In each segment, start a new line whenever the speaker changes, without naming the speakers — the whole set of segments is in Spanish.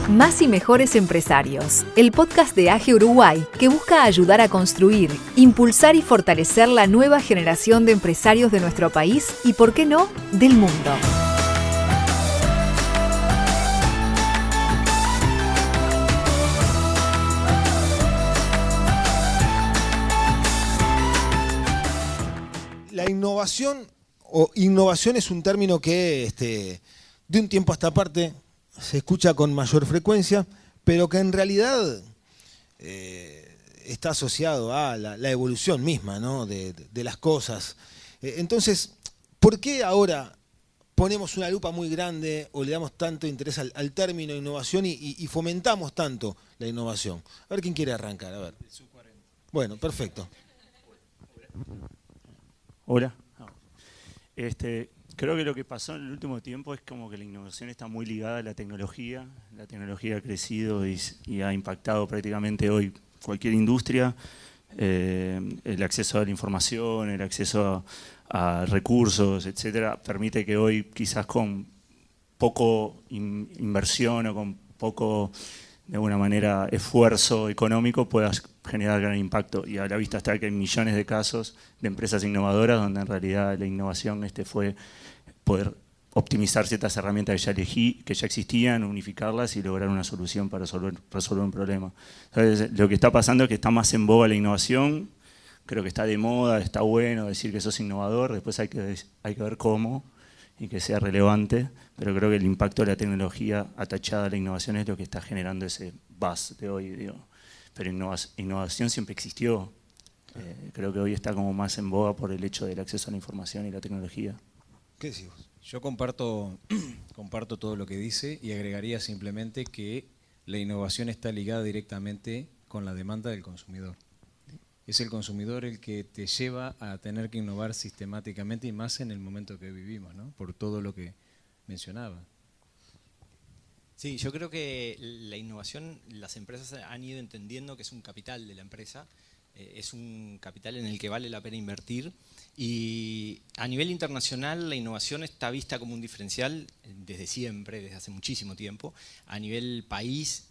Más y Mejores Empresarios, el podcast de AGE Uruguay que busca ayudar a construir, impulsar y fortalecer la nueva generación de empresarios de nuestro país y, por qué no, del mundo.
La innovación o innovación es un término que de un tiempo a esta parte se escucha con mayor frecuencia, pero que en realidad está asociado a la evolución misma, ¿no? de las cosas. Entonces, ¿por qué ahora ponemos una lupa muy grande o le damos tanto interés al término innovación y fomentamos tanto la innovación? A ver quién quiere arrancar, a ver. Bueno, perfecto.
Hola. Creo que lo que pasó en el último tiempo es como que la innovación está muy ligada a la tecnología. La tecnología ha crecido y ha impactado prácticamente hoy cualquier industria. El acceso a la información, el acceso a recursos, etcétera, permite que hoy quizás con poco inversión o con poco, de alguna manera, esfuerzo económico puedas generar gran impacto. Y a la vista está que hay millones de casos de empresas innovadoras donde en realidad la innovación fue poder optimizar ciertas herramientas que ya existían, unificarlas y lograr una solución para resolver un problema. Entonces, lo que está pasando es que está más en boga la innovación, creo que está de moda, está bueno decir que sos innovador, después hay que ver cómo y que sea relevante, pero creo que el impacto de la tecnología atachada a la innovación es lo que está generando ese buzz de hoy, digo. Pero innovación siempre existió. Creo que hoy está como más en boga por el hecho del acceso a la información y la tecnología.
¿Qué decís vos?
Yo comparto todo lo que dice y agregaría simplemente que la innovación está ligada directamente con la demanda del consumidor. Es el consumidor el que te lleva a tener que innovar sistemáticamente y más en el momento que vivimos, ¿no? Por todo lo que mencionaba.
Sí, yo creo que la innovación, las empresas han ido entendiendo que es un capital de la empresa, es un capital en el que vale la pena invertir y a nivel internacional la innovación está vista como un diferencial desde siempre, desde hace muchísimo tiempo. A nivel país,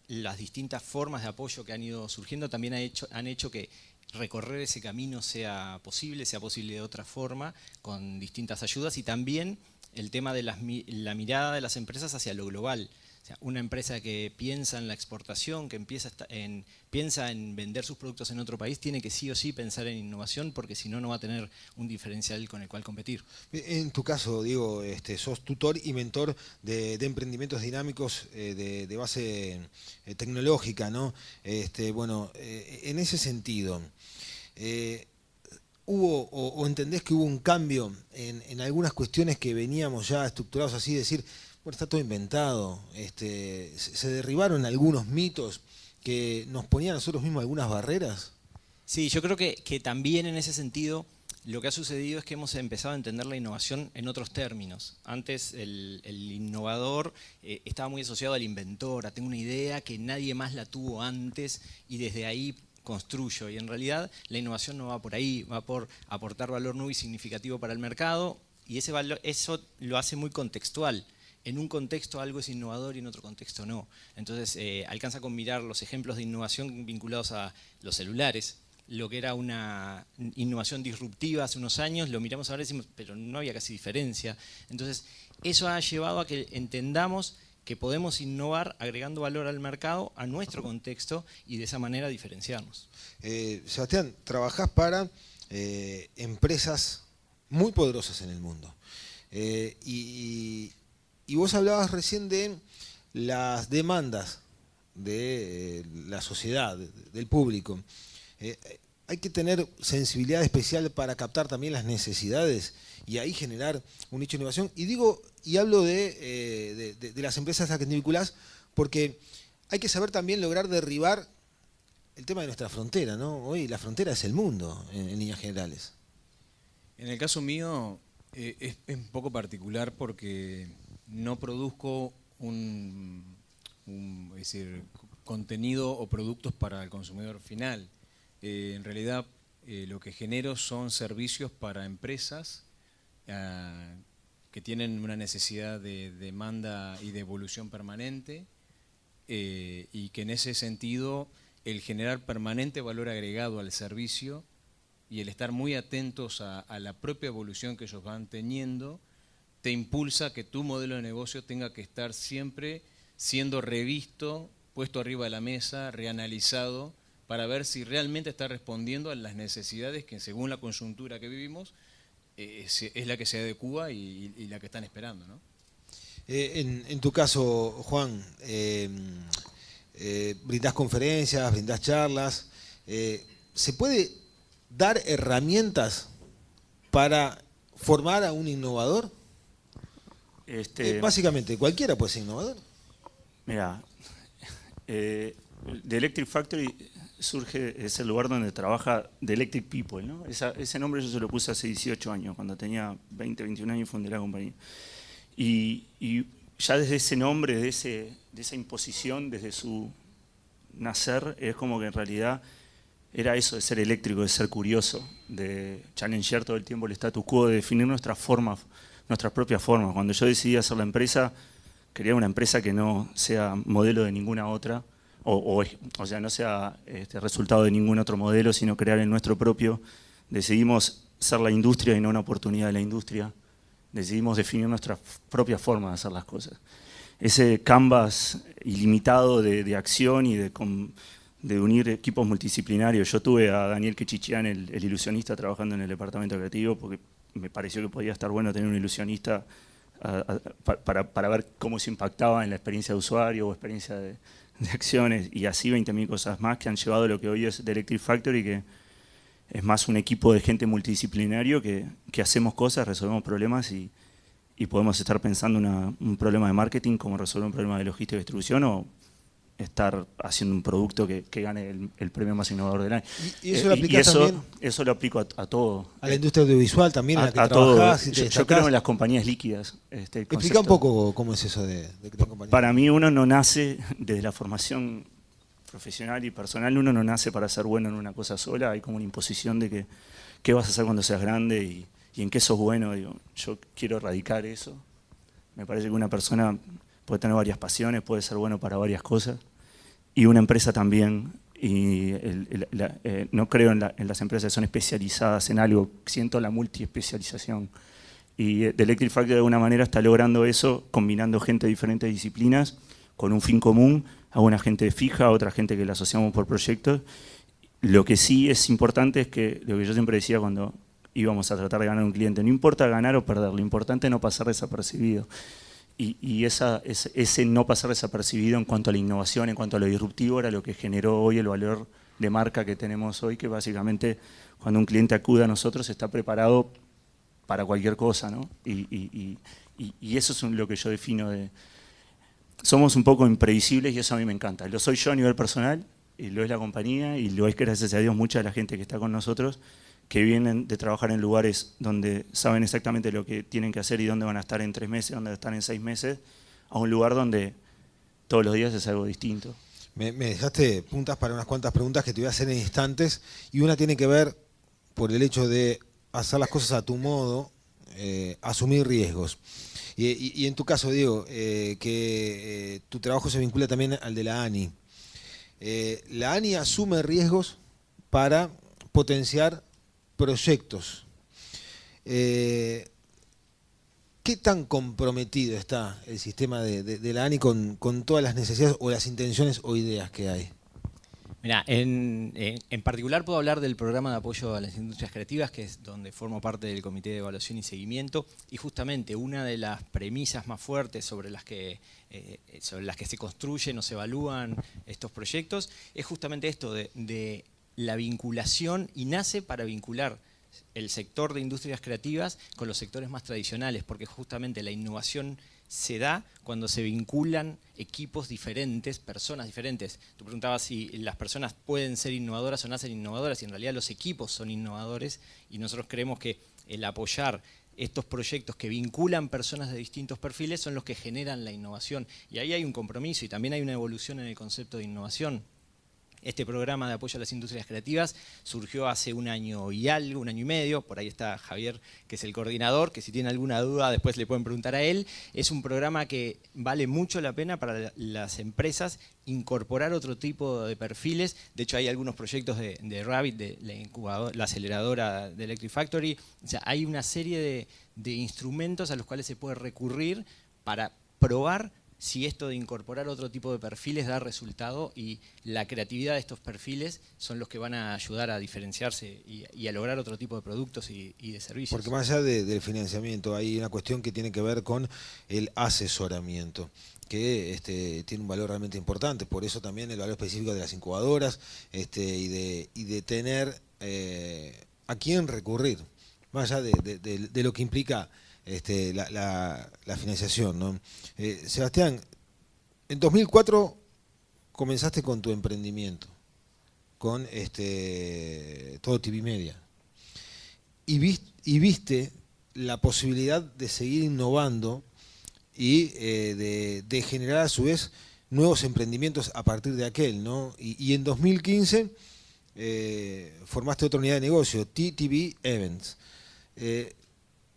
las distintas formas de apoyo que han ido surgiendo también han hecho que recorrer ese camino sea posible de otra forma, con distintas ayudas y también el tema de la mirada de las empresas hacia lo global. O sea, una empresa que piensa en la exportación, que piensa en vender sus productos en otro país, tiene que sí o sí pensar en innovación porque si no, no va a tener un diferencial con el cual competir.
En tu caso, Diego, sos tutor y mentor de emprendimientos dinámicos de base tecnológica, ¿no? En ese sentido, ¿hubo o entendés que hubo un cambio en algunas cuestiones que veníamos ya estructurados así, decir, bueno, está todo inventado, se derribaron algunos mitos que nos ponían a nosotros mismos algunas barreras?
Sí, yo creo que también en ese sentido lo que ha sucedido es que hemos empezado a entender la innovación en otros términos. Antes el innovador estaba muy asociado al inventor, a tengo una idea que nadie más la tuvo antes y desde ahí construyo. Y en realidad la innovación no va por ahí, va por aportar valor nuevo y significativo para el mercado y ese valor, eso lo hace muy contextual. En un contexto algo es innovador y en otro contexto no. Entonces alcanza con mirar los ejemplos de innovación vinculados a los celulares, lo que era una innovación disruptiva hace unos años, lo miramos ahora y decimos, pero no había casi diferencia. Entonces eso ha llevado a que entendamos que podemos innovar agregando valor al mercado, a nuestro contexto y de esa manera diferenciarnos.
Sebastián, trabajás para empresas muy poderosas en el mundo. Y vos hablabas recién de las demandas de la sociedad, del público. Hay que tener sensibilidad especial para captar también las necesidades y ahí generar un nicho de innovación. Y hablo de las empresas a las que te vinculás, porque hay que saber también lograr derribar el tema de nuestra frontera, ¿no? Hoy la frontera es el mundo, en líneas generales.
En el caso mío es un poco particular porque no produzco es decir, contenido o productos para el consumidor final. En realidad lo que genero son servicios para empresas que tienen una necesidad de demanda y de evolución permanente y que en ese sentido el generar permanente valor agregado al servicio y el estar muy atentos a la propia evolución que ellos van teniendo, te impulsa que tu modelo de negocio tenga que estar siempre siendo revisto, puesto arriba de la mesa, reanalizado, para ver si realmente está respondiendo a las necesidades que según la coyuntura que vivimos es la que se adecúa y la que están esperando, ¿no?
En tu caso, Juan, brindás conferencias, brindás charlas, ¿se puede dar herramientas para formar a un innovador? Básicamente, cualquiera puede ser innovador.
Mira, de Electric Factory surge, es el lugar donde trabaja The Electric People, ¿no? Ese nombre yo se lo puse hace 18 años, cuando tenía 20, 21 años fundé la compañía. Y ya desde ese nombre, de esa imposición, desde su nacer, es como que en realidad era eso de ser eléctrico, de ser curioso, de challengear todo el tiempo el status quo, de definir nuestras formas, nuestras propias formas. Cuando yo decidí hacer la empresa, quería una empresa que no sea modelo de ninguna otra, o sea, no sea resultado de ningún otro modelo, sino crear el nuestro propio. Decidimos ser la industria y no una oportunidad de la industria. Decidimos definir nuestra propia forma de hacer las cosas. Ese canvas ilimitado de acción y de unir equipos multidisciplinarios. Yo tuve a Daniel Kechichian, el ilusionista, trabajando en el departamento creativo, porque me pareció que podía estar bueno tener un ilusionista para ver cómo se impactaba en la experiencia de usuario o experiencia de acciones, y así 20.000 cosas más que han llevado a lo que hoy es The Electric Factory, que es más un equipo de gente multidisciplinario que hacemos cosas, resolvemos problemas y podemos estar pensando un problema de marketing como resolver un problema de logística y distribución, o estar haciendo un producto que gane el premio más innovador del año.
Y eso lo aplicás también.
Eso lo aplico a todo.
A la industria audiovisual también, a la que
todo.
trabajás.
Yo creo en las compañías líquidas.
Explica un poco cómo es eso de crear compañías.
Para mí uno no nace desde la formación profesional y personal, uno no nace para ser bueno en una cosa sola. Hay como una imposición de que qué vas a hacer cuando seas grande y en qué sos bueno. Digo, yo quiero erradicar eso. Me parece que una persona puede tener varias pasiones, puede ser bueno para varias cosas, y una empresa también. Y no creo en las empresas que son especializadas en algo, siento la multiespecialización. Y The Electric Factory de alguna manera está logrando eso, combinando gente de diferentes disciplinas con un fin común, a una gente fija, a otra gente que la asociamos por proyectos. Lo que sí es importante es que, lo que yo siempre decía cuando íbamos a tratar de ganar un cliente, no importa ganar o perder, lo importante es no pasar desapercibido. Y ese no pasar desapercibido en cuanto a la innovación, en cuanto a lo disruptivo, era lo que generó hoy el valor de marca que tenemos hoy, que básicamente cuando un cliente acude a nosotros está preparado para cualquier cosa, ¿no? Y eso es lo que yo defino de... Somos un poco imprevisibles y eso a mí me encanta. Lo soy yo a nivel personal, y lo es la compañía, y lo es, gracias a Dios, mucha de la gente que está con nosotros, que vienen de trabajar en lugares donde saben exactamente lo que tienen que hacer y dónde van a estar en 3 meses, dónde van a estar en 6 meses, a un lugar donde todos los días es algo distinto.
Me dejaste puntas para unas cuantas preguntas que te voy a hacer en instantes, y una tiene que ver por el hecho de hacer las cosas a tu modo, asumir riesgos. Y en tu caso, Diego, que tu trabajo se vincula también al de la ANI. La ANI asume riesgos para potenciar proyectos. ¿Qué tan comprometido está el sistema de la ANI con todas las necesidades o las intenciones o ideas que hay?
Mirá, en particular puedo hablar del programa de apoyo a las industrias creativas, que es donde formo parte del Comité de Evaluación y Seguimiento, y justamente una de las premisas más fuertes sobre las que se construyen o se evalúan estos proyectos es justamente esto de la vinculación, y nace para vincular el sector de industrias creativas con los sectores más tradicionales, porque justamente la innovación se da cuando se vinculan equipos diferentes, personas diferentes. Tú preguntabas si las personas pueden ser innovadoras o nacen innovadoras, y en realidad los equipos son innovadores, y nosotros creemos que el apoyar estos proyectos que vinculan personas de distintos perfiles son los que generan la innovación. Y ahí hay un compromiso y también hay una evolución en el concepto de innovación. Este programa de apoyo a las industrias creativas surgió hace un año y algo, un año y medio. Por ahí está Javier, que es el coordinador, que si tiene alguna duda después le pueden preguntar a él. Es un programa que vale mucho la pena para las empresas incorporar otro tipo de perfiles. De hecho, hay algunos proyectos de Rabbit, de la aceleradora de Electric Factory. O sea, hay una serie de instrumentos a los cuales se puede recurrir para probar si esto de incorporar otro tipo de perfiles da resultado, y la creatividad de estos perfiles son los que van a ayudar a diferenciarse y a lograr otro tipo de productos y de servicios.
Porque más allá del financiamiento hay una cuestión que tiene que ver con el asesoramiento, que tiene un valor realmente importante. Por eso también el valor específico de las incubadoras y de tener a quién recurrir, más allá de lo que implica la financiación, ¿no? Sebastián, en 2004 comenzaste con tu emprendimiento, con todo TV Media, y viste la posibilidad de seguir innovando y de generar a su vez nuevos emprendimientos a partir de aquel, ¿no? Y en 2015 formaste otra unidad de negocio, TTV Events.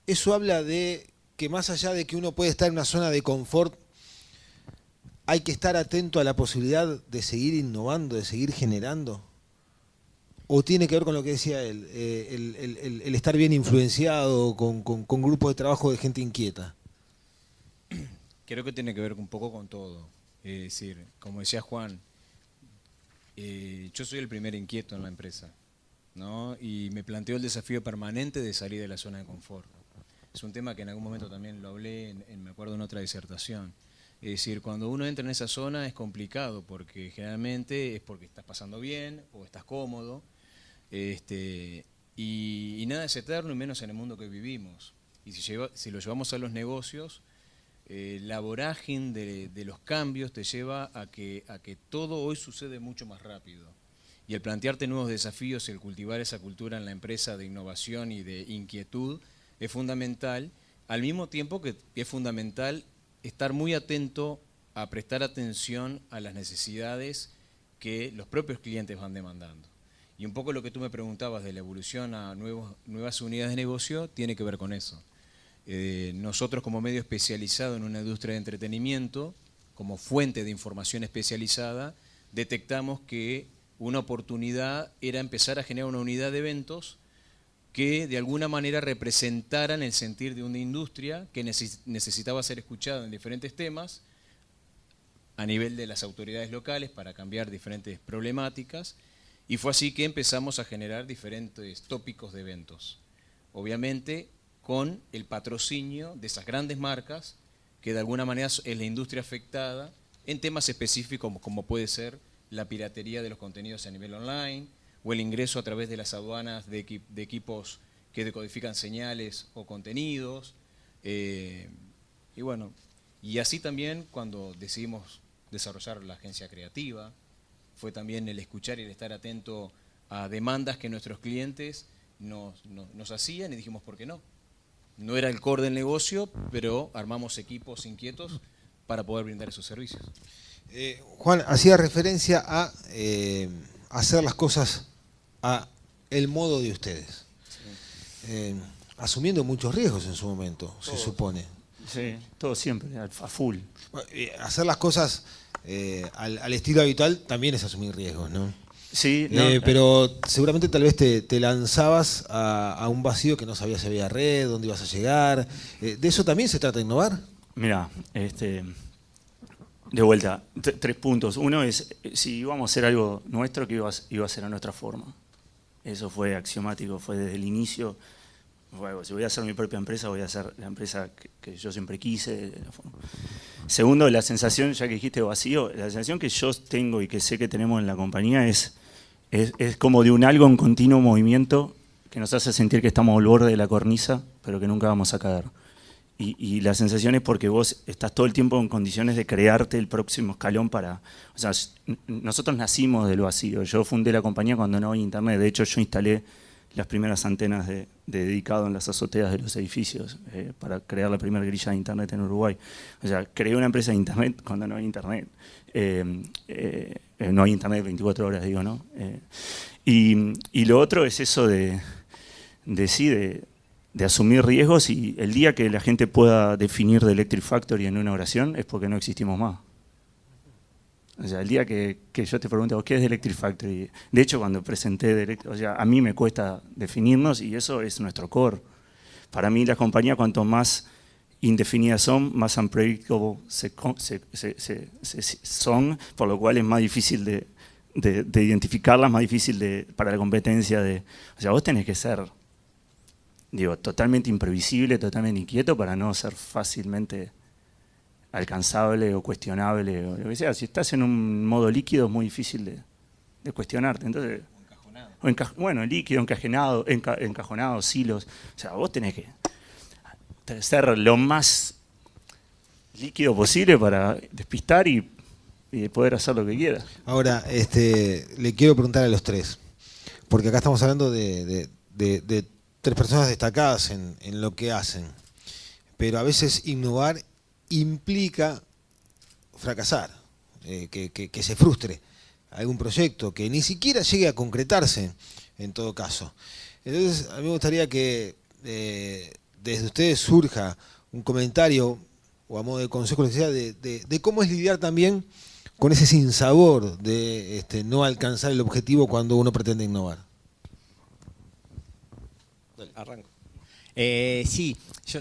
Eso habla de que más allá de que uno puede estar en una zona de confort, hay que estar atento a la posibilidad de seguir innovando, de seguir generando. ¿O tiene que ver con lo que decía él, el estar bien influenciado con grupos de trabajo de gente inquieta?
Creo que tiene que ver un poco con todo. Es decir, como decía Juan, yo soy el primer inquieto en la empresa, ¿no? Y me planteo el desafío permanente de salir de la zona de confort. Es un tema que en algún momento también lo hablé, me acuerdo, en otra disertación. Es decir, cuando uno entra en esa zona es complicado, porque generalmente es porque estás pasando bien o estás cómodo, y nada es eterno, y menos en el mundo que vivimos. Y si lo llevamos a los negocios, la vorágine de los cambios te lleva a que todo hoy sucede mucho más rápido. Y el plantearte nuevos desafíos, el cultivar esa cultura en la empresa de innovación y de inquietud es fundamental, al mismo tiempo que es fundamental estar muy atento a prestar atención a las necesidades que los propios clientes van demandando. Y un poco lo que tú me preguntabas de la evolución a nuevas unidades de negocio tiene que ver con eso. Nosotros, como medio especializado en una industria de entretenimiento, como fuente de información especializada, detectamos que una oportunidad era empezar a generar una unidad de eventos que de alguna manera representaran el sentir de una industria que necesitaba ser escuchada en diferentes temas a nivel de las autoridades locales para cambiar diferentes problemáticas, y fue así que empezamos a generar diferentes tópicos de eventos. Obviamente con el patrocinio de esas grandes marcas que de alguna manera es la industria afectada en temas específicos como puede ser la piratería de los contenidos a nivel online, o el ingreso a través de las aduanas de equipos que decodifican señales o contenidos. Y bueno, y así también cuando decidimos desarrollar la agencia creativa, fue también el escuchar y el estar atento a demandas que nuestros clientes nos hacían, y dijimos, ¿por qué no? No era el core del negocio, pero armamos equipos inquietos para poder brindar esos servicios.
Juan, hacía referencia a hacer las cosas a el modo de ustedes, asumiendo muchos riesgos en su momento, se supone.
Sí, todo siempre, a full.
Hacer las cosas al estilo habitual también es asumir riesgos, ¿no?
Sí, no,
pero seguramente tal vez te lanzabas a un vacío que no sabías si había red, dónde ibas a llegar. ¿De eso también se trata de innovar?
Mirá, de vuelta, 3 puntos. Uno es, si íbamos a hacer algo nuestro, que iba a ser a nuestra forma. Eso fue axiomático, fue desde el inicio. Bueno, si voy a hacer mi propia empresa, voy a hacer la empresa que yo siempre quise. De la forma. Segundo, la sensación, ya que dijiste vacío, la sensación que yo tengo y que sé que tenemos en la compañía es como de un algo en continuo movimiento que nos hace sentir que estamos al borde de la cornisa, pero que nunca vamos a caer. Y la sensación es porque vos estás todo el tiempo en condiciones de crearte el próximo escalón para... O sea, nosotros nacimos del vacío. Yo fundé la compañía cuando no había internet. De hecho, yo instalé las primeras antenas de dedicado en las azoteas de los edificios para crear la primera grilla de internet en Uruguay. O sea, creé una empresa de internet cuando no hay internet. No hay internet 24 horas, digo, ¿no? Y lo otro es eso de asumir riesgos, y el día que la gente pueda definir The Electric Factory en una oración es porque no existimos más. O sea, el día que yo te pregunto, ¿qué es The Electric Factory? De hecho, cuando presenté, o sea, a mí me cuesta definirnos y eso es nuestro core. Para mí las compañías, cuanto más indefinidas son, más unpredictable son, por lo cual es más difícil de identificarlas, más difícil para la competencia. O sea, vos tenés que ser, digo, totalmente imprevisible, totalmente inquieto para no ser fácilmente alcanzable o cuestionable o lo que sea. Si estás en un modo líquido es muy difícil de cuestionarte. Entonces, bueno, líquido, encajonado, silos. O sea, vos tenés que ser lo más líquido posible para despistar y poder hacer lo que quieras.
Ahora, le quiero preguntar a los tres, porque acá estamos hablando de tres personas destacadas en lo que hacen, pero a veces innovar implica fracasar, que se frustre algún proyecto, que ni siquiera llegue a concretarse en todo caso. Entonces, a mí me gustaría que desde ustedes surja un comentario o a modo de consejo de cómo es lidiar también con ese sinsabor de no alcanzar el objetivo cuando uno pretende innovar.
Arranco. Sí, yo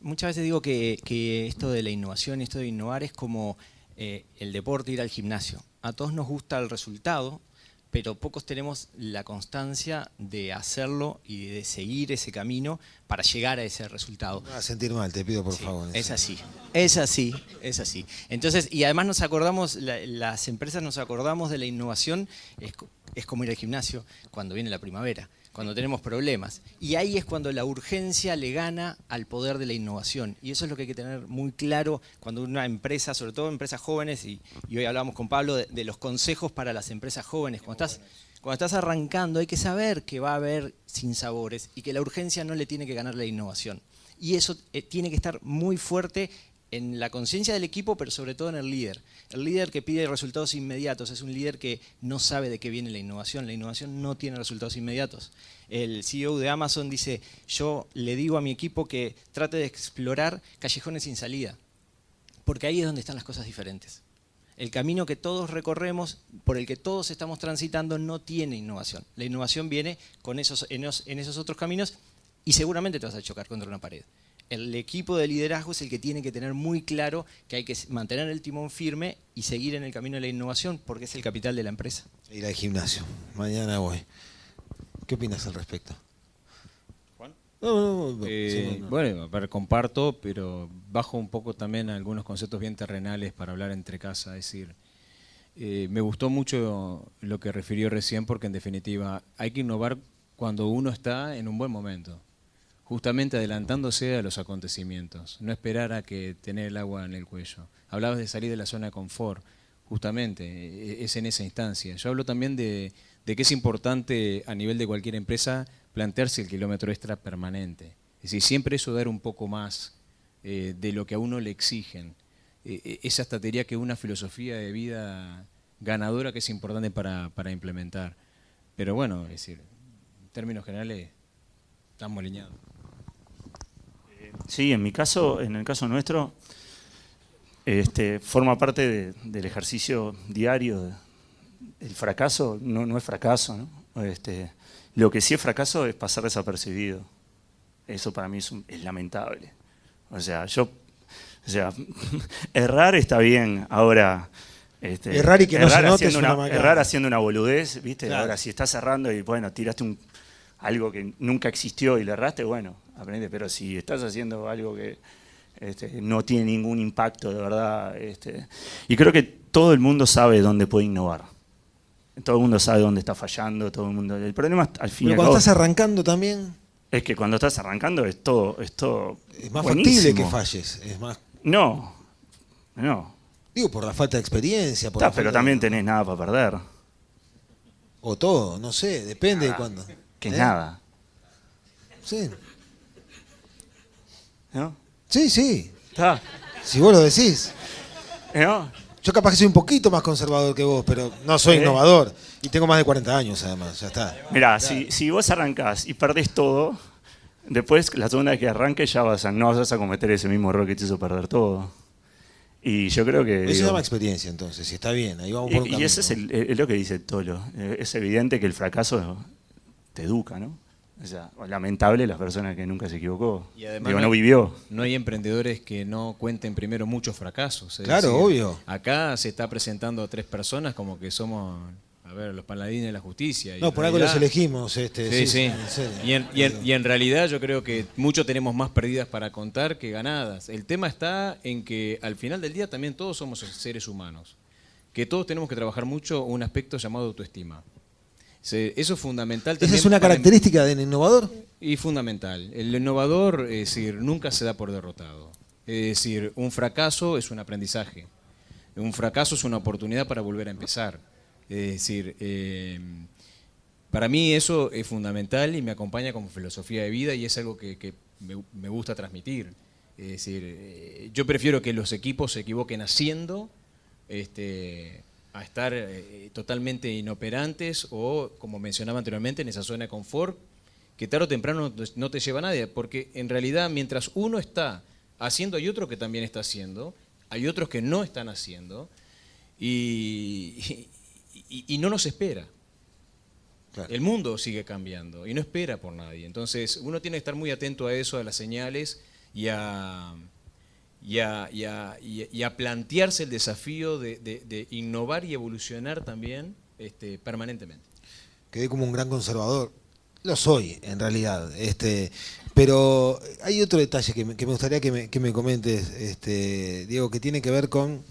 muchas veces digo que esto de la innovación, esto de innovar es como el deporte, ir al gimnasio. A todos nos gusta el resultado, pero pocos tenemos la constancia de hacerlo y de seguir ese camino para llegar a ese resultado.
No vas a sentir mal, te pido por favor.
Es así, es así, es así. Entonces, y además nos acordamos, las empresas nos acordamos de la innovación, es como ir al gimnasio cuando viene la primavera, cuando tenemos problemas. Y ahí es cuando la urgencia le gana al poder de la innovación. Y eso es lo que hay que tener muy claro cuando una empresa, sobre todo empresas jóvenes, y hoy hablábamos con Pablo de los consejos para las empresas jóvenes. Cuando estás arrancando hay que saber que va a haber sinsabores y que la urgencia no le tiene que ganar la innovación. Y eso tiene que estar muy fuerte en la conciencia del equipo, pero sobre todo en el líder. El líder que pide resultados inmediatos es un líder que no sabe de qué viene la innovación. La innovación no tiene resultados inmediatos. El CEO de Amazon dice, yo le digo a mi equipo que trate de explorar callejones sin salida, porque ahí es donde están las cosas diferentes. El camino que todos recorremos, por el que todos estamos transitando, no tiene innovación. La innovación viene en esos otros caminos y seguramente te vas a chocar contra una pared. El equipo de liderazgo es el que tiene que tener muy claro que hay que mantener el timón firme y seguir en el camino de la innovación, porque es el capital de la empresa.
Ir al gimnasio, mañana voy. ¿Qué opinas al respecto?
¿Juan?
No.
Bueno, a ver, comparto, pero bajo un poco también algunos conceptos bien terrenales para hablar entre casa. Es decir, me gustó mucho lo que refirió recién, porque en definitiva hay que innovar cuando uno está en un buen momento, justamente adelantándose a los acontecimientos, no esperar a que tener el agua en el cuello. Hablabas de salir de la zona de confort, justamente, es en esa instancia. Yo hablo también de que es importante a nivel de cualquier empresa plantearse el kilómetro extra permanente. Es decir, siempre eso dar un poco más de lo que a uno le exigen. Esa hasta te diría que una filosofía de vida ganadora que es importante para implementar. Pero bueno, es decir, en términos generales, estamos alineados.
Sí, en el caso nuestro, forma parte del ejercicio diario. El fracaso no es fracaso, ¿no? Lo que sí es fracaso es pasar desapercibido. Eso para mí es lamentable. O sea, errar está bien. Ahora,
errar y que no se note es una macana.
Errar haciendo una boludez, ¿viste?
Claro.
Ahora, si estás errando y bueno, tiraste algo que nunca existió y le erraste, bueno, aprende. Pero si estás haciendo algo que no tiene ningún impacto de verdad, y creo que todo el mundo sabe dónde puede innovar. Todo el mundo sabe dónde está fallando, todo el mundo. El problema al fin y al
Pero cuando
cabo
estás arrancando también,
es que cuando estás arrancando es todo
es más
buenísimo.
factible que falles. Es más,
No.
digo, por la falta de experiencia. Por la
Pero
falta
también
de...
tenés nada para perder.
O todo, no sé, depende de cuándo.
Que nada.
Sí.
¿No?
Sí, sí.
Está.
Si vos lo decís.
¿No?
Yo capaz que soy un poquito más conservador que vos, pero no soy innovador. Y tengo más de 40 años, además. Ya está.
Mirá, si vos arrancás y perdés todo, después, la segunda vez que arranques, ya no vas a cometer ese mismo error que te hizo perder todo. Y yo creo que...
Eso se
digo,
llama experiencia, entonces. Si está bien, ahí vamos por un
y
camino.
eso es lo que dice Tolo. Es evidente que el fracaso te educa, ¿no? O sea, lamentable las personas que nunca se equivocó.
Y además
no vivió.
No hay emprendedores que no cuenten primero muchos fracasos.
Claro, obvio.
Acá se está presentando a 3 personas como que somos, a ver, los paladines de la justicia. Y
No,
en
por algo los
realidad-
elegimos.
Sí.
En serio.
Y en realidad yo creo que muchos tenemos más perdidas para contar que ganadas. El tema está en que al final del día también todos somos seres humanos. Que todos tenemos que trabajar mucho un aspecto llamado autoestima. Eso es fundamental.
¿Esa
también
es una
para-
característica del innovador?
Y fundamental. El innovador, es decir, nunca se da por derrotado. Es decir, un fracaso es un aprendizaje. Un fracaso es una oportunidad para volver a empezar. Es decir, para mí eso es fundamental y me acompaña como filosofía de vida y es algo que me gusta transmitir. Es decir, yo prefiero que los equipos se equivoquen haciendo a estar totalmente inoperantes o, como mencionaba anteriormente, en esa zona de confort que tarde o temprano no te lleva a nadie, porque en realidad mientras uno está haciendo hay otro que también está haciendo, hay otros que no están haciendo y no nos espera.
Claro.
El mundo sigue cambiando y no espera por nadie. Entonces uno tiene que estar muy atento a eso, a las señales y a plantearse el desafío de innovar y evolucionar también permanentemente.
Quedé como un gran conservador. Lo soy, en realidad. Pero hay otro detalle que me gustaría que me comentes, Diego, que tiene que ver con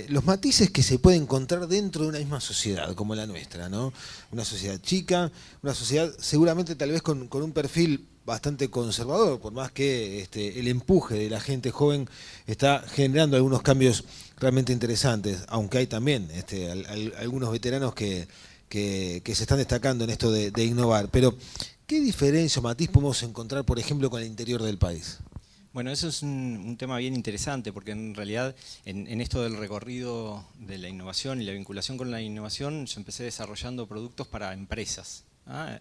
los matices que se pueden encontrar dentro de una misma sociedad, como la nuestra, ¿no? Una sociedad chica, una sociedad seguramente tal vez con un perfil bastante conservador, por más que el empuje de la gente joven está generando algunos cambios realmente interesantes, aunque hay también algunos veteranos que se están destacando en esto de innovar. Pero, ¿qué diferencia o matiz podemos encontrar, por ejemplo, con el interior del país?
Bueno, eso es un tema bien interesante, porque en realidad en esto del recorrido de la innovación y la vinculación con la innovación, yo empecé desarrollando productos para empresas.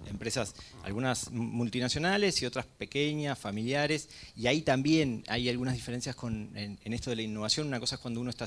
Empresas, algunas multinacionales y otras pequeñas, familiares, y ahí también hay algunas diferencias en esto de la innovación. Una cosa es cuando uno está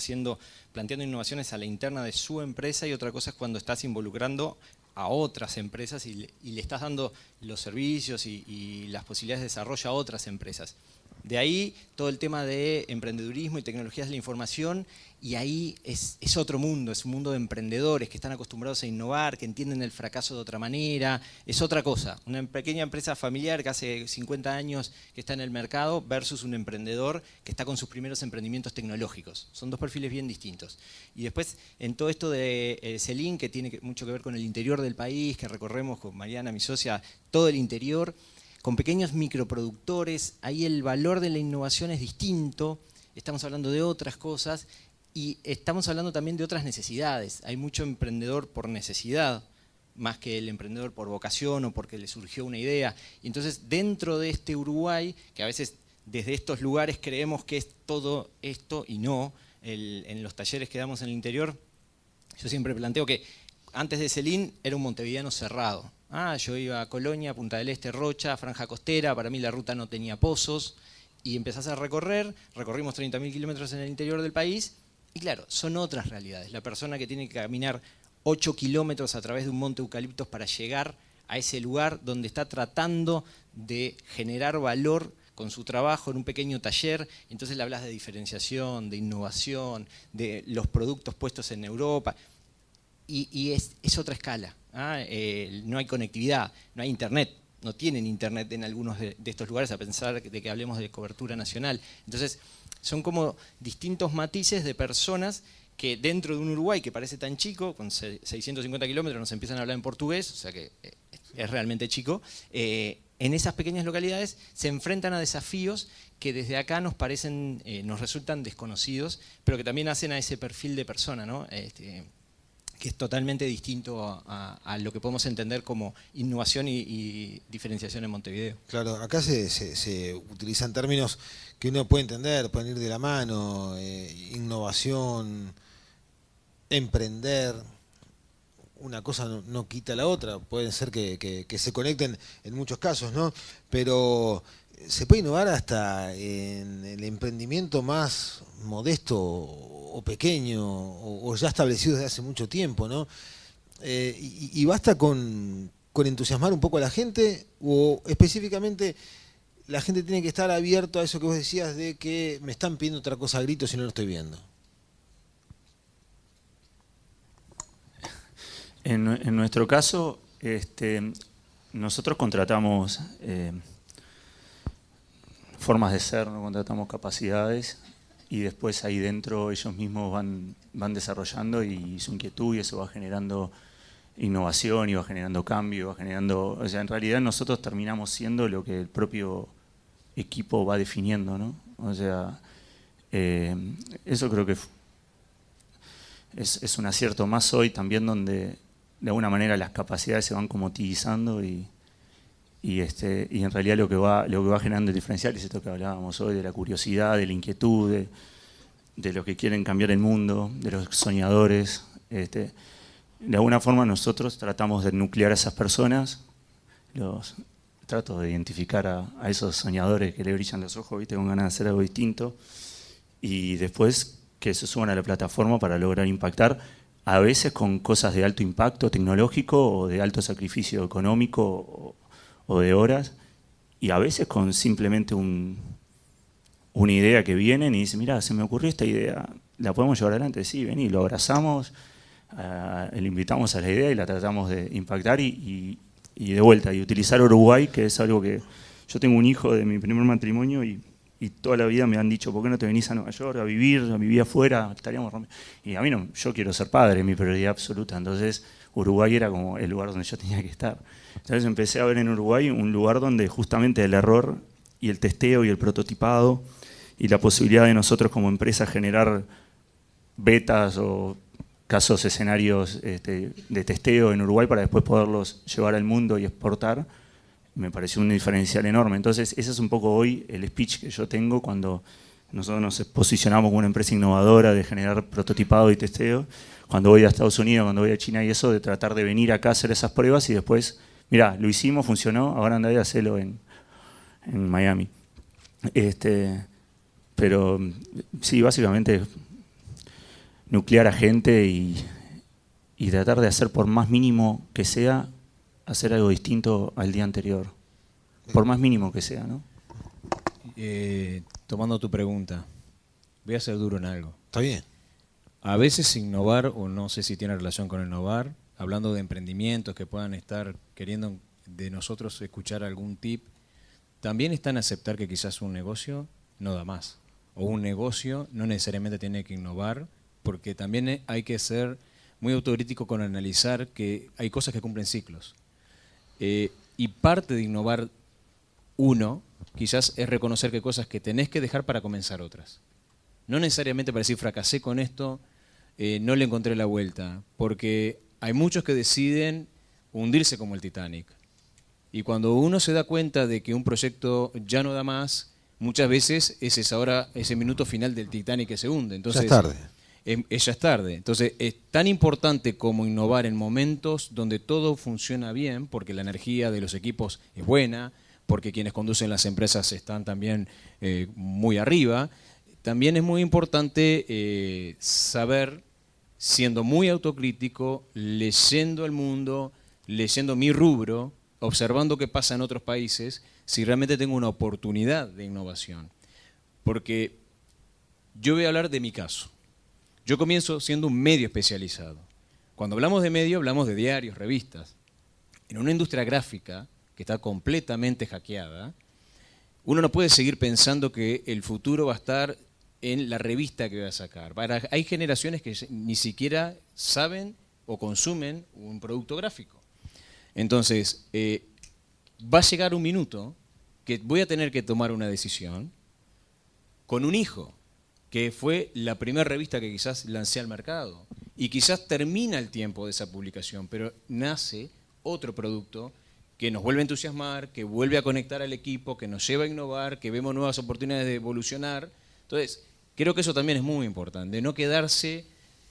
planteando innovaciones a la interna de su empresa y otra cosa es cuando estás involucrando a otras empresas y le estás dando los servicios y las posibilidades de desarrollo a otras empresas. De ahí todo el tema de emprendedurismo y tecnologías de la información, y ahí es otro mundo, es un mundo de emprendedores que están acostumbrados a innovar, que entienden el fracaso de otra manera, es otra cosa. Una pequeña empresa familiar que hace 50 años que está en el mercado versus un emprendedor que está con sus primeros emprendimientos tecnológicos. Son dos perfiles bien distintos. Y después, en todo esto de Celin, que tiene mucho que ver con el interior del país, que recorremos con Mariana, mi socia, todo el interior, con pequeños microproductores, ahí el valor de la innovación es distinto, estamos hablando de otras cosas y estamos hablando también de otras necesidades. Hay mucho emprendedor por necesidad, más que el emprendedor por vocación o porque le surgió una idea. Y entonces dentro de este Uruguay, que a veces desde estos lugares creemos que es todo esto y no, en los talleres que damos en el interior, yo siempre planteo que antes de Celin era un montevideano cerrado. Yo iba a Colonia, Punta del Este, Rocha, Franja Costera, para mí la ruta no tenía pozos, y empezás a recorrimos 30.000 kilómetros en el interior del país, y claro, son otras realidades. La persona que tiene que caminar 8 kilómetros a través de un monte de eucaliptos para llegar a ese lugar donde está tratando de generar valor con su trabajo en un pequeño taller, entonces le hablas de diferenciación, de innovación, de los productos puestos en Europa, y es otra escala. No hay conectividad, no hay internet, no tienen internet en algunos de estos lugares, a pesar de que hablemos de cobertura nacional. Entonces, son como distintos matices de personas que dentro de un Uruguay que parece tan chico, con 650 kilómetros nos empiezan a hablar en portugués, o sea que es realmente chico, en esas pequeñas localidades se enfrentan a desafíos que desde acá nos resultan desconocidos, pero que también hacen a ese perfil de persona, ¿no? que es totalmente distinto a lo que podemos entender como innovación y diferenciación en Montevideo.
Claro, acá se utilizan términos que uno puede entender, pueden ir de la mano, innovación, emprender. Una cosa no quita la otra, pueden ser que se conecten en muchos casos, ¿no? Pero se puede innovar hasta en el emprendimiento más modesto o pequeño o ya establecido desde hace mucho tiempo, ¿no? Y basta con entusiasmar un poco a la gente, o específicamente la gente tiene que estar abierto a eso que vos decías de que me están pidiendo otra cosa a gritos y no lo estoy viendo.
En nuestro caso, nosotros contratamos formas de ser, no contratamos capacidades, y después ahí dentro ellos mismos van desarrollando y su inquietud, y eso va generando innovación y va generando cambio, va generando, o sea, en realidad nosotros terminamos siendo lo que el propio equipo va definiendo, ¿no? O sea, eso creo que es un acierto más hoy también, donde de alguna manera las capacidades se van comoditizando y en realidad lo que va generando el diferencial es esto que hablábamos hoy, de la curiosidad, de la inquietud, de los que quieren cambiar el mundo, de los soñadores. De alguna forma nosotros tratamos de nuclear a esas personas, trato de identificar a esos soñadores que le brillan los ojos, ¿viste? Con ganas de hacer algo distinto, y después que se suban a la plataforma para lograr impactar, a veces con cosas de alto impacto tecnológico o de alto sacrificio económico o de horas, y a veces con simplemente una idea que vienen y dicen, mirá, se me ocurrió esta idea, ¿la podemos llevar adelante? Sí, vení, lo abrazamos, le invitamos a la idea y la tratamos de impactar y de vuelta, y utilizar Uruguay, que es algo que... Yo tengo un hijo de mi primer matrimonio y toda la vida me han dicho, ¿por qué no te venís a Nueva York a vivir afuera? Estaríamos rompiendo. Y a mí no, yo quiero ser padre, es mi prioridad absoluta. Entonces Uruguay era como el lugar donde yo tenía que estar. Entonces empecé a ver en Uruguay un lugar donde justamente el error y el testeo y el prototipado y la posibilidad de nosotros como empresa generar betas o casos, escenarios de testeo en Uruguay para después poderlos llevar al mundo y exportar, me pareció un diferencial enorme. Entonces ese es un poco hoy el speech que yo tengo cuando nosotros nos posicionamos como una empresa innovadora de generar prototipado y testeo. Cuando voy a Estados Unidos, cuando voy a China y eso, de tratar de venir acá a hacer esas pruebas y después, mirá, lo hicimos, funcionó, ahora andá y hacelo en Miami. Pero sí, básicamente nuclear a gente y tratar de hacer, por más mínimo que sea, hacer algo distinto al día anterior. Por más mínimo que sea, ¿no?
Tomando tu pregunta, voy a ser duro en algo.
Está bien.
A veces innovar, o no sé si tiene relación con innovar, hablando de emprendimientos que puedan estar queriendo de nosotros escuchar algún tip, también está en aceptar que quizás un negocio no da más. O un negocio no necesariamente tiene que innovar, porque también hay que ser muy autocrítico con analizar que hay cosas que cumplen ciclos. Y parte de innovar quizás es reconocer que hay cosas que tenés que dejar para comenzar otras. No necesariamente para decir fracasé con esto, no le encontré la vuelta, porque hay muchos que deciden hundirse como el Titanic. Y cuando uno se da cuenta de que un proyecto ya no da más, muchas veces es ese minuto final del Titanic que se hunde. Entonces,
ya es tarde.
Ya es tarde. Entonces, es tan importante como innovar en momentos donde todo funciona bien, porque la energía de los equipos es buena, porque quienes conducen las empresas están también muy arriba. También es muy importante saber, siendo muy autocrítico, leyendo el mundo, leyendo mi rubro, observando qué pasa en otros países, si realmente tengo una oportunidad de innovación. Porque yo voy a hablar de mi caso. Yo comienzo siendo un medio especializado. Cuando hablamos de medio, hablamos de diarios, revistas. En una industria gráfica que está completamente hackeada, uno no puede seguir pensando que el futuro va a estar en la revista que voy a sacar. Hay generaciones que ni siquiera saben o consumen un producto gráfico. Entonces, va a llegar un minuto que voy a tener que tomar una decisión con un hijo, que fue la primera revista que quizás lancé al mercado. Y quizás termina el tiempo de esa publicación, pero nace otro producto que nos vuelve a entusiasmar, que vuelve a conectar al equipo, que nos lleva a innovar, que vemos nuevas oportunidades de evolucionar. Entonces, creo que eso también es muy importante, de no quedarse,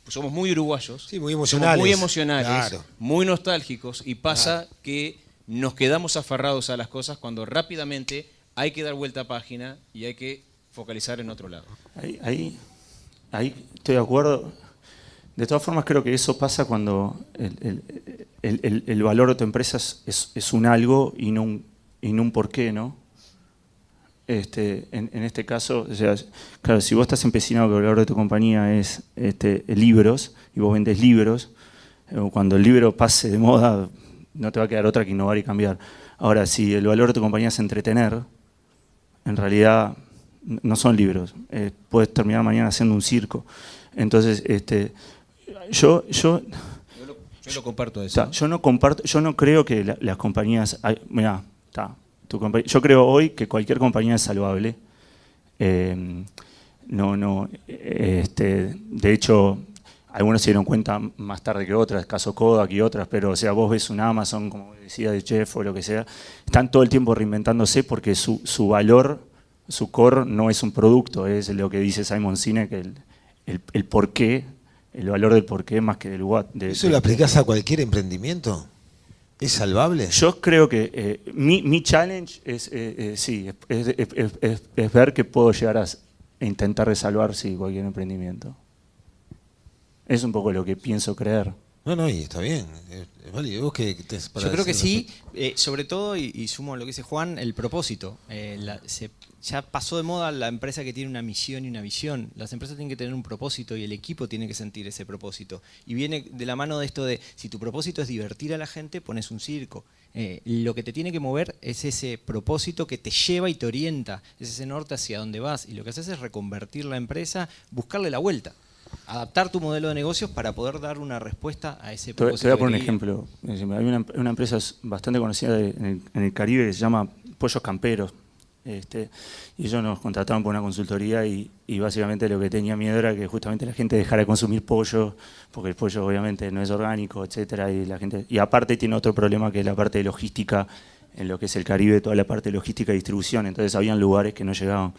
pues somos muy uruguayos,
Sí, muy emocionales.
somos muy emocionales,
Claro.
muy nostálgicos, y pasa que nos quedamos aferrados a las cosas cuando rápidamente hay que dar vuelta a página y hay que focalizar en otro lado.
Ahí estoy de acuerdo. De todas formas, creo que eso pasa cuando el valor de tu empresa es un algo y no un porqué, ¿no? En este caso, o sea, claro, si vos estás empecinado que el valor de tu compañía es libros y vos vendés libros, cuando el libro pase de moda, no te va a quedar otra que innovar y cambiar. Ahora, si el valor de tu compañía es entretener, en realidad no son libros. Puedes terminar mañana haciendo un circo. Entonces, yo
lo comparto eso.
yo no creo que las compañías, mirá, yo creo hoy que cualquier compañía es salvable. De hecho, algunos se dieron cuenta más tarde que otras, caso Kodak y otras, pero o sea, vos ves un Amazon, como decía de Jeff o lo que sea, están todo el tiempo reinventándose porque su valor, su core no es un producto, es lo que dice Simon Sinek, el porqué, el valor del porqué más que del what.
¿Eso lo aplicás a cualquier emprendimiento? ¿Es salvable?
Yo creo que mi challenge es ver que puedo llegar a intentar de salvar cualquier emprendimiento. Es un poco lo que pienso creer.
No, y está bien. Es válido. ¿Vos qué tenés para
Yo creo que
decir
sí, sobre todo, y sumo a lo que dice Juan, el propósito. Ya pasó de moda la empresa que tiene una misión y una visión. Las empresas tienen que tener un propósito y el equipo tiene que sentir ese propósito. Y viene de la mano de esto de, si tu propósito es divertir a la gente, pones un circo. Lo que te tiene que mover es ese propósito que te lleva y te orienta, es ese norte hacia donde vas. Y lo que haces es reconvertir la empresa, buscarle la vuelta. Adaptar tu modelo de negocios para poder dar una respuesta a ese propósito.
Te voy a poner un ejemplo. Hay una empresa bastante conocida en el Caribe que se llama Pollos Camperos. Y ellos nos contrataron por una consultoría y básicamente lo que tenía miedo era que justamente la gente dejara de consumir pollo, porque el pollo obviamente no es orgánico, etcétera, y aparte tiene otro problema que es la parte de logística, en lo que es el Caribe, toda la parte de logística y distribución, entonces habían lugares que no llegaban.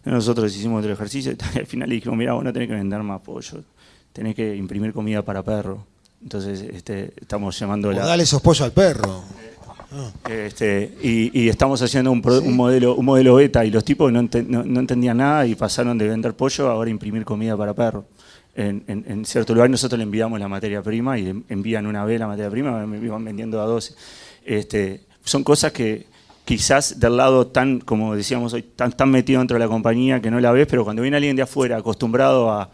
Nosotros hicimos otro ejercicio y al final le dijimos, mira, vos no tenés que vender más pollo, tenés que imprimir comida para perro. Entonces estamos llamando
dale esos pollos al perro.
Y estamos haciendo un modelo beta y los tipos no entendían nada y pasaron de vender pollo a ahora imprimir comida para perro. En cierto lugar nosotros le enviamos la materia prima y le envían una vez la materia prima, me iban vendiendo a 12. Son cosas que quizás del lado tan, como decíamos hoy, tan metido dentro de la compañía que no la ves, pero cuando viene alguien de afuera acostumbrado a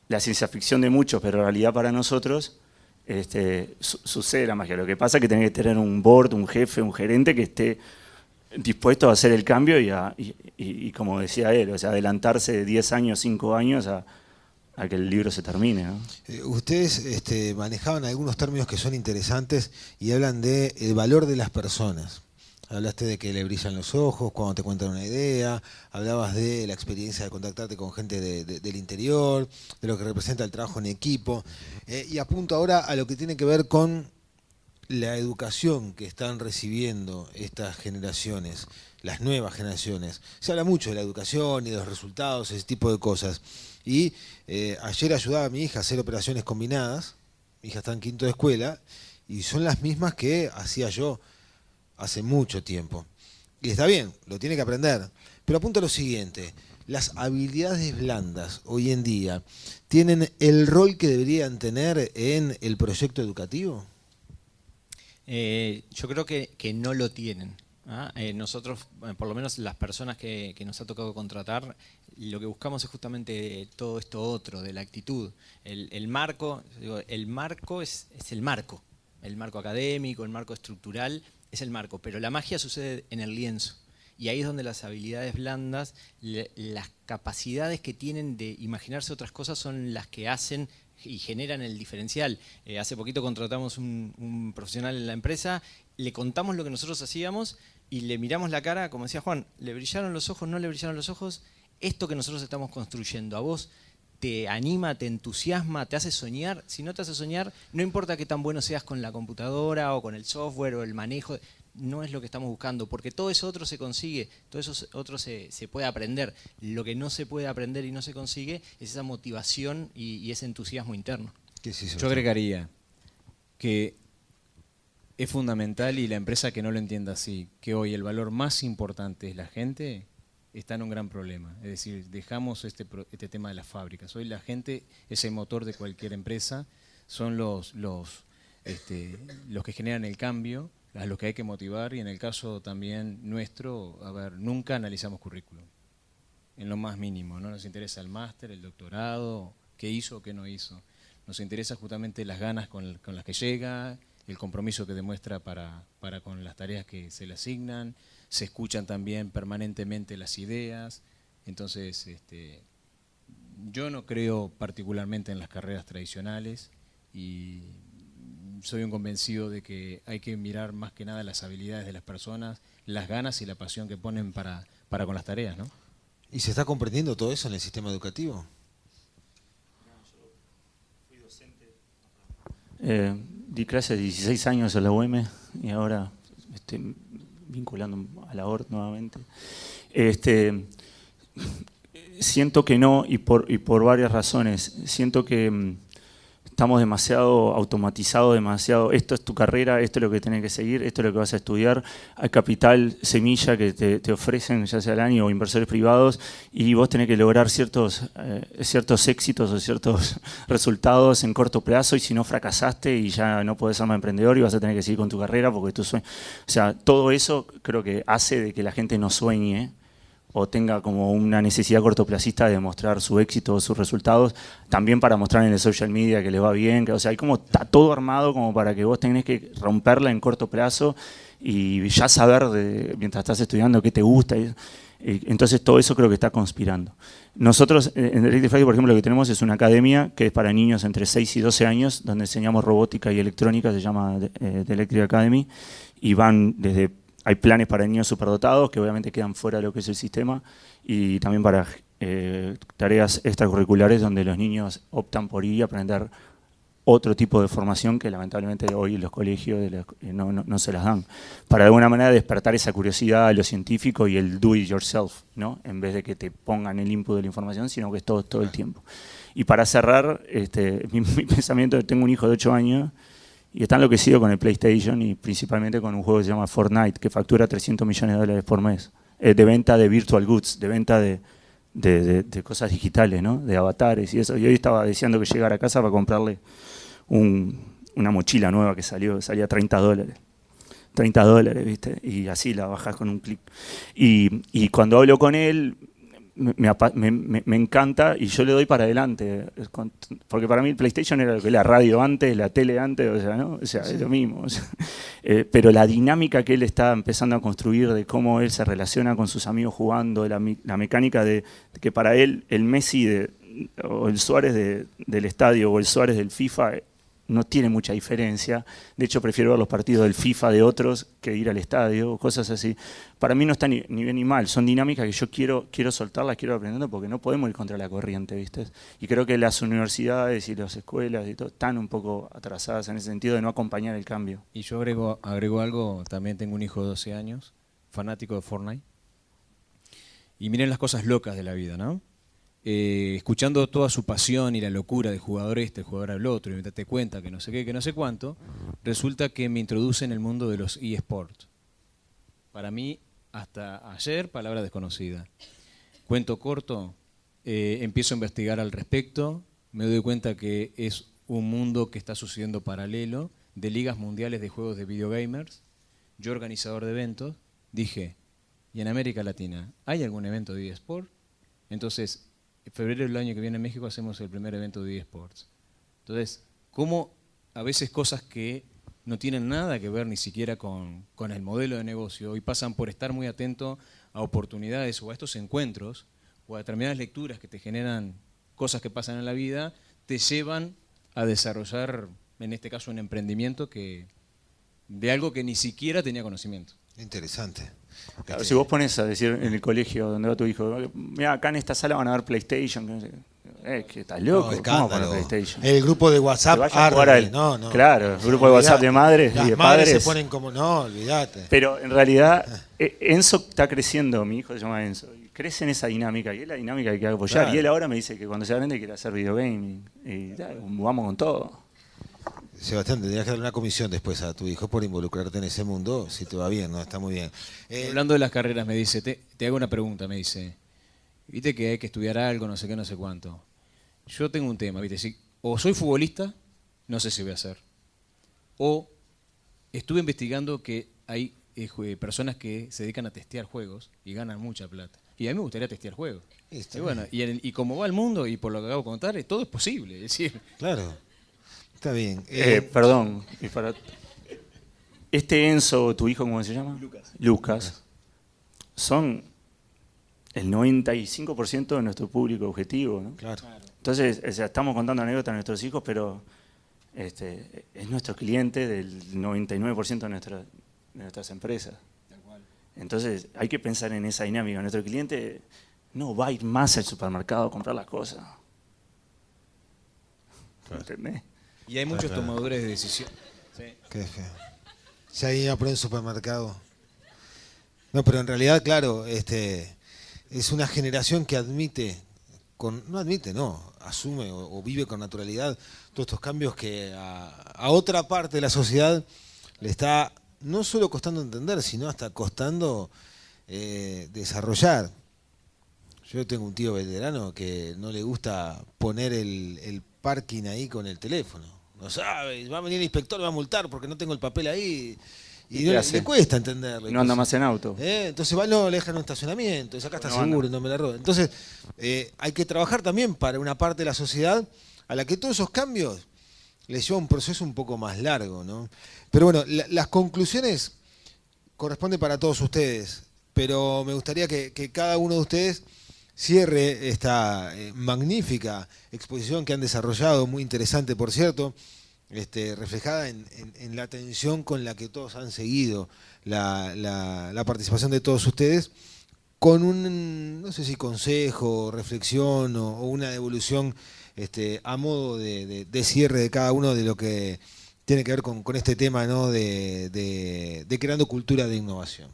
la ciencia ficción de muchos, pero en realidad para nosotros, sucede la magia. Lo que pasa es que tenés que tener un board, un jefe, un gerente que esté dispuesto a hacer el cambio y como decía él, o sea, adelantarse 10 años, 5 años a que el libro se termine, ¿no?
Ustedes manejaban algunos términos que son interesantes y hablan del valor de las personas. Hablaste de que le brillan los ojos cuando te cuentan una idea, hablabas de la experiencia de contactarte con gente del interior, de lo que representa el trabajo en equipo, y apunto ahora a lo que tiene que ver con la educación que están recibiendo estas generaciones, las nuevas generaciones. Se habla mucho de la educación y de los resultados, ese tipo de cosas. Y ayer ayudaba a mi hija a hacer operaciones combinadas, mi hija está en quinto de escuela, y son las mismas que hacía yo hace mucho tiempo. Y está bien, lo tiene que aprender. Pero apunto a lo siguiente, las habilidades blandas hoy en día tienen el rol que deberían tener en el proyecto educativo.
Yo creo que no lo tienen. Nosotros, por lo menos las personas que nos ha tocado contratar, lo que buscamos es justamente todo esto otro, de la actitud. El marco es el marco. El marco académico, el marco estructural, es el marco, pero la magia sucede en el lienzo. Y ahí es donde las habilidades blandas, las capacidades que tienen de imaginarse otras cosas son las que hacen y generan el diferencial. Hace poquito contratamos un profesional en la empresa, le contamos lo que nosotros hacíamos y le miramos la cara, como decía Juan, ¿le brillaron los ojos, no le brillaron los ojos? Esto que nosotros estamos construyendo, ¿a vos te anima, te entusiasma, te hace soñar. Si no te hace soñar, no importa qué tan bueno seas con la computadora o con el software o el manejo, no es lo que estamos buscando, porque todo eso otro se consigue, todo eso otro se puede aprender. Lo que no se puede aprender y no se consigue es esa motivación y ese entusiasmo interno.
Yo agregaría que es fundamental, y la empresa que no lo entienda así, que hoy el valor más importante es la gente, está en un gran problema. Es decir, dejamos este tema de las fábricas. Hoy la gente es el motor de cualquier empresa, son los que generan el cambio, a los que hay que motivar, y en el caso también nuestro, nunca analizamos currículum, en lo más mínimo, no nos interesa el máster, el doctorado, qué hizo o qué no hizo. Nos interesa justamente las ganas con las que llega, el compromiso que demuestra para con las tareas que se le asignan, se escuchan también permanentemente las ideas. Entonces, yo no creo particularmente en las carreras tradicionales y soy un convencido de que hay que mirar más que nada las habilidades de las personas, las ganas y la pasión que ponen para con las tareas, ¿no?
¿Y se está comprendiendo todo eso en el sistema educativo?
Di clases 16 años en la UM y ahora estoy vinculando a la ORT nuevamente. Siento que no, y por varias razones. Siento que estamos demasiado automatizados, esto es tu carrera, esto es lo que tenés que seguir, esto es lo que vas a estudiar. Hay capital semilla que te ofrecen, ya sea al año o inversores privados, y vos tenés que lograr ciertos éxitos o ciertos resultados en corto plazo, y si no fracasaste y ya no podés ser más emprendedor y vas a tener que seguir con tu carrera porque tu sueño. O sea, todo eso creo que hace de que la gente no sueñe o tenga como una necesidad cortoplacista de mostrar su éxito o sus resultados, también para mostrar en el social media que le va bien, o sea, hay como, está todo armado como para que vos tenés que romperla en corto plazo y ya saber, mientras estás estudiando, qué te gusta. Entonces todo eso creo que está conspirando. Nosotros en Electric Friday, por ejemplo, lo que tenemos es una academia que es para niños entre 6 y 12 años, donde enseñamos robótica y electrónica, se llama The Electric Academy, y van desde... Hay planes para niños superdotados que obviamente quedan fuera de lo que es el sistema, y también para tareas extracurriculares donde los niños optan por ir a aprender otro tipo de formación que lamentablemente hoy en los colegios no se las dan. Para de alguna manera despertar esa curiosidad a lo científico y el do it yourself, ¿no? En vez de que te pongan el input de la información, sino que es todo el tiempo. Y para cerrar, mi pensamiento, tengo un hijo de 8 años, y está enloquecido con el PlayStation y principalmente con un juego que se llama Fortnite, que factura $300 millones por mes, de venta de virtual goods, de venta de cosas digitales, ¿no? De avatares y eso. Y hoy estaba deseando que llegara a casa para comprarle una mochila nueva que salía $30. $30, ¿viste? Y así la bajás con un clic. Y cuando hablo con él, me encanta y yo le doy para adelante, porque para mí el PlayStation era lo que la radio antes, la tele antes, o sea, ¿no? O sea, es lo mismo. O sea, pero la dinámica que él está empezando a construir de cómo él se relaciona con sus amigos jugando, la mecánica de que para él el Messi o el Suárez del estadio o el Suárez del FIFA no tiene mucha diferencia. De hecho, prefiero ver los partidos del FIFA de otros que ir al estadio, cosas así. Para mí no está ni bien ni mal, son dinámicas que yo quiero soltarlas, quiero aprender, porque no podemos ir contra la corriente, ¿viste? Y creo que las universidades y las escuelas y todo están un poco atrasadas en ese sentido de no acompañar el cambio.
Y yo agrego algo, también tengo un hijo de 12 años, fanático de Fortnite, y miren las cosas locas de la vida, ¿no? Escuchando toda su pasión y la locura del jugador el jugador al otro, y te cuenta que no sé qué, que no sé cuánto, resulta que me introduce en el mundo de los eSports. Para mí, hasta ayer, palabra desconocida. Cuento corto, empiezo a investigar al respecto, me doy cuenta que es un mundo que está sucediendo paralelo, de ligas mundiales de juegos de videogamers. Yo, organizador de eventos, dije, ¿y en América Latina hay algún evento de eSport? Entonces, en febrero del año que viene en México hacemos el primer evento de eSports. Entonces, ¿cómo a veces cosas que no tienen nada que ver ni siquiera con el modelo de negocio y pasan por estar muy atento a oportunidades o a estos encuentros o a determinadas lecturas que te generan cosas que pasan en la vida, te llevan a desarrollar, en este caso, un emprendimiento de algo que ni siquiera tenía conocimiento?
Interesante.
Claro, si vos pones a decir en el colegio donde va tu hijo, mira, acá en esta sala van a ver PlayStation, Que estás loco,
No,
¿cómo para
escándalo.
PlayStation?
El grupo de
Que
WhatsApp
vayan a jugar
arde.
al-
No, no.
Claro, el grupo de WhatsApp de madres
Las
y de
madres
padres.
se ponen como, no, olvídate.
Pero en realidad, Enzo está creciendo, mi hijo se llama Enzo, y crece en esa dinámica, y es la dinámica que hay que apoyar.
Claro.
Y él ahora me dice que cuando sea grande quiere hacer videogaming, y ya, vamos con todo.
Sebastián, tendrías que darle una comisión después a tu hijo por involucrarte en ese mundo, si te va bien, ¿no? Está muy bien.
Hablando de las carreras, me dice, te hago una pregunta, me dice, viste que hay que estudiar algo, no sé qué, no sé cuánto. Yo tengo un tema, viste, si, o soy futbolista, no sé si voy a hacer, o estuve investigando que hay personas que se dedican a testear juegos y ganan mucha plata. Y a mí me gustaría testear juegos.
Está
Y bueno, y como va el mundo, y por lo que acabo de contar, todo es posible. Es decir,
Claro, está bien.
Perdón, y para... Este Enzo, tu hijo, ¿cómo se llama? Lucas. Son el 95% de nuestro público objetivo, ¿no?
Claro.
Entonces, o sea, estamos contando anécdotas a nuestros hijos, pero es nuestro cliente del 99% de nuestras empresas. Entonces, hay que pensar en esa dinámica. Nuestro cliente no va a ir más al supermercado a comprar las cosas. ¿Entendés?
y hay muchos
Claro.
tomadores de decisión. Sí.
Qué feo. Si ahí a poner un supermercado. No, pero en realidad, claro, es una generación que asume o vive con naturalidad todos estos cambios que a otra parte de la sociedad le está no solo costando entender, sino hasta costando desarrollar. Yo tengo un tío veterano que no le gusta poner el parking ahí con el teléfono. No sabe, va a venir el inspector y va a multar porque no tengo el papel ahí. Y
¿Y
no,
qué hace?
le cuesta entenderlo.
No anda más en auto.
Entonces va, no, le dejan un estacionamiento, acá está
No
seguro,
anda.
no me la roban. Entonces, hay que trabajar también para una parte de la sociedad a la que todos esos cambios les lleva un proceso un poco más largo, ¿no? Pero bueno, las conclusiones corresponden para todos ustedes, pero me gustaría que cada uno de ustedes cierre esta magnífica exposición que han desarrollado, muy interesante por cierto, reflejada en la atención con la que todos han seguido la participación de todos ustedes, con un, no sé si consejo, reflexión o una devolución a modo de cierre de cada uno de lo que tiene que ver con este tema, ¿no? de creando cultura de innovación.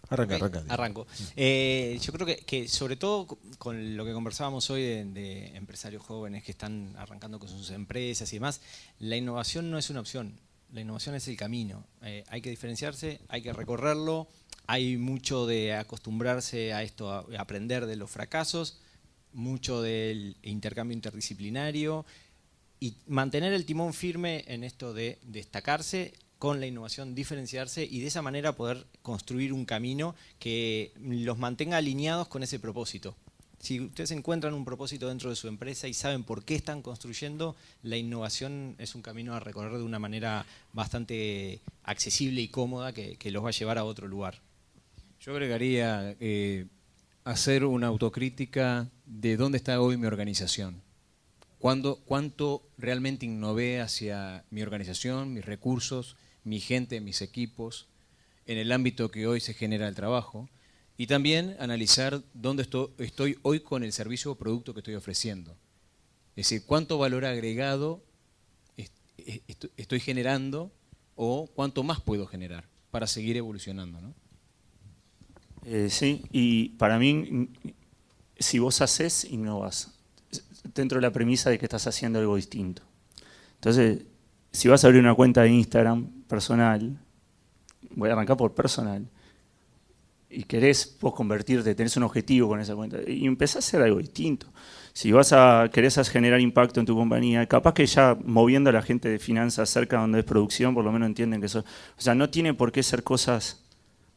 Arranca.
Arranco. Yo creo que sobre todo con lo que conversábamos hoy de empresarios jóvenes que están arrancando con sus empresas y demás, la innovación no es una opción, la innovación es el camino. Hay que diferenciarse, hay que recorrerlo, hay mucho de acostumbrarse a esto, a aprender de los fracasos, mucho del intercambio interdisciplinario y mantener el timón firme en esto de destacarse con la innovación, diferenciarse y de esa manera poder construir un camino que los mantenga alineados con ese propósito. Si ustedes encuentran un propósito dentro de su empresa y saben por qué están construyendo, la innovación es un camino a recorrer de una manera bastante accesible y cómoda que los va a llevar a otro lugar.
Yo agregaría hacer una autocrítica de dónde está hoy mi organización. ¿Cuánto realmente innové hacia mi organización, mis recursos, mi gente, mis equipos, en el ámbito que hoy se genera el trabajo? Y también analizar dónde estoy hoy con el servicio o producto que estoy ofreciendo. Es decir, cuánto valor agregado estoy generando o cuánto más puedo generar para seguir evolucionando, ¿no?
Sí, y para mí, si vos haces, innovas. Dentro de la premisa de que estás haciendo algo distinto. Entonces, si vas a abrir una cuenta de Instagram personal, voy a arrancar por personal, y querés vos convertirte, tenés un objetivo con esa cuenta, y empezás a hacer algo distinto. Si querés generar impacto en tu compañía, capaz que ya moviendo a la gente de finanzas cerca donde es producción, por lo menos entienden que eso. O sea, no tiene por qué ser cosas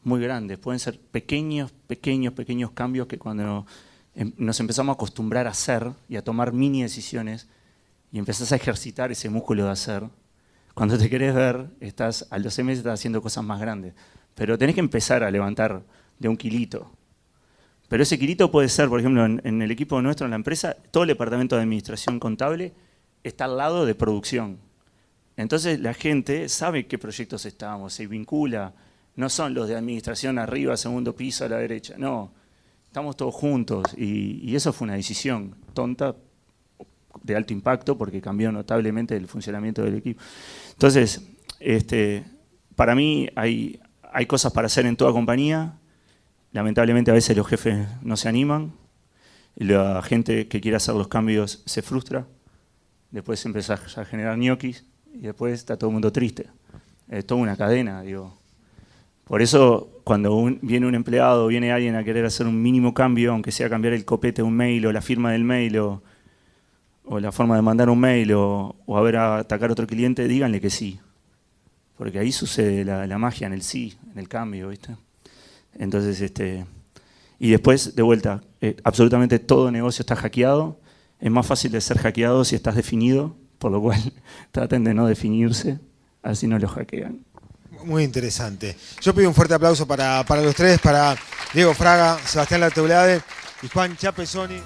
muy grandes, pueden ser pequeños cambios que cuando nos empezamos a acostumbrar a hacer y a tomar mini decisiones y empezás a ejercitar ese músculo de hacer, cuando te querés ver, a los 6 meses estás haciendo cosas más grandes. Pero tenés que empezar a levantar de 1 kilito. Pero ese kilito puede ser, por ejemplo, en el equipo nuestro, en la empresa, todo el departamento de administración contable está al lado de producción. Entonces la gente sabe qué proyectos estamos, se vincula. No son los de administración arriba, segundo piso, a la derecha, no. estamos todos juntos y eso fue una decisión tonta, de alto impacto, porque cambió notablemente el funcionamiento del equipo. Entonces, para mí hay cosas para hacer en toda compañía. Lamentablemente a veces los jefes no se animan, la gente que quiere hacer los cambios se frustra, después empieza a generar ñoquis y después está todo el mundo triste. Es toda una cadena, digo. Por eso, cuando viene un empleado, viene alguien a querer hacer un mínimo cambio, aunque sea cambiar el copete de un mail o la firma del mail o la forma de mandar un mail o a ver a atacar a otro cliente, díganle que sí. Porque ahí sucede la magia en el sí, en el cambio, ¿viste? Entonces, y después, de vuelta, absolutamente todo negocio está hackeado. Es más fácil de ser hackeado si estás definido, por lo cual traten de no definirse, así no lo hackean.
Muy interesante. Yo pido un fuerte aplauso para los tres, para Diego Fraga, Sebastián Larteulade y Juan Chapesoni.